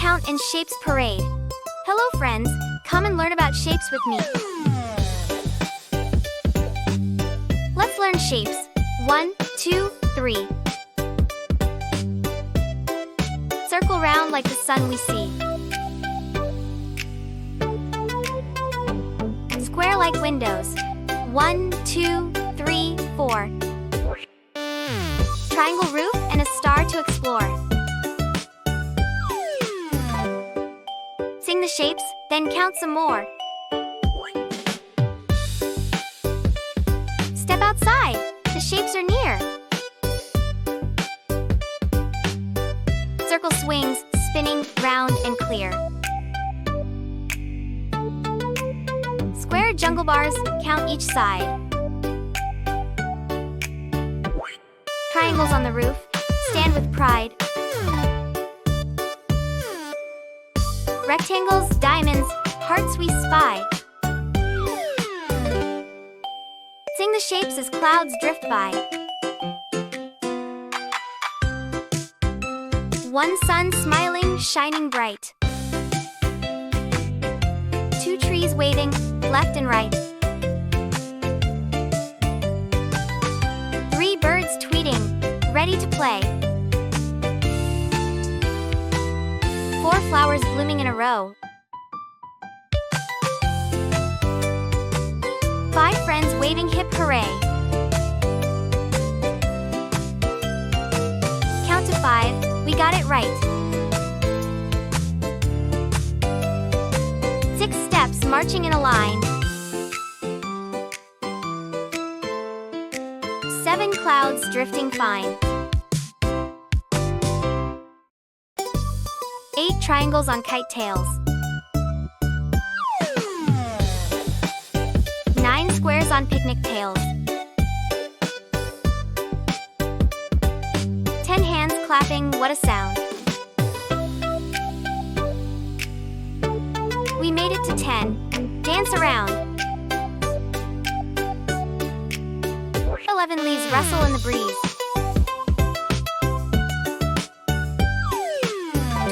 Count and Shapes Parade. Hello friends, come and learn about shapes with me. Let's learn shapes. 1, 2, 3. Circle round like the sun we see. Square like windows. 1, 2, 3, 4. Triangle roof and a star to explore. Sing the shapes, then count some more. Step outside, the shapes are near. Circle swings, spinning, round and clear. Square jungle bars, count each side. Triangles on the roof, stand with pride. Rectangles, diamonds, hearts we spy. Sing the shapes as clouds drift by. One sun smiling, shining bright. Two trees waving, left and right. Three birds tweeting, ready to play. Four flowers blooming in a row. Five friends waving hip hooray. Count to 5, we got it right. 6 steps marching in a line. 7 clouds drifting fine. 8 triangles on kite tails. 9 squares on picnic tails. 10 hands clapping, what a sound. We made it to 10. Dance around. 11 leaves rustle in the breeze.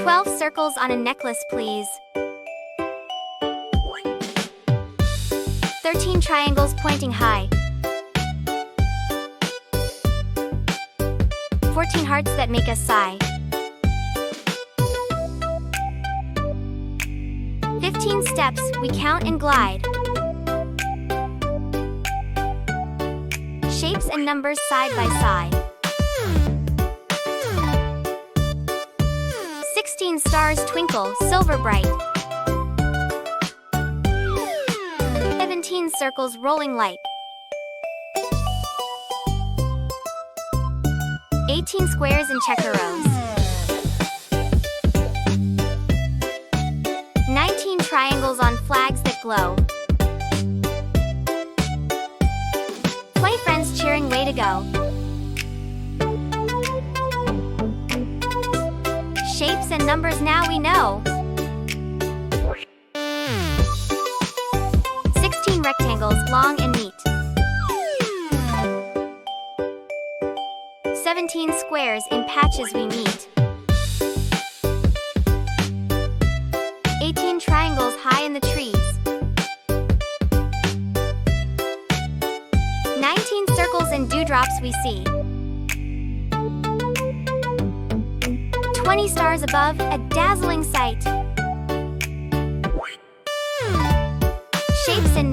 12 circles on a necklace, please. 13 triangles pointing high. 14 hearts that make us sigh. 15 steps, we count and glide. Shapes and numbers side by side. 16 stars twinkle, silver bright. 17 circles rolling light. 18 squares in checker rows. 19 triangles on flags that glow. Play friends cheering, way to go. Shapes and numbers now we know. 16 rectangles, long and neat. 17 squares in patches we meet. 18 triangles high in the trees. 19 circles and dewdrops we see. 20 stars above, a dazzling sight. Shapes and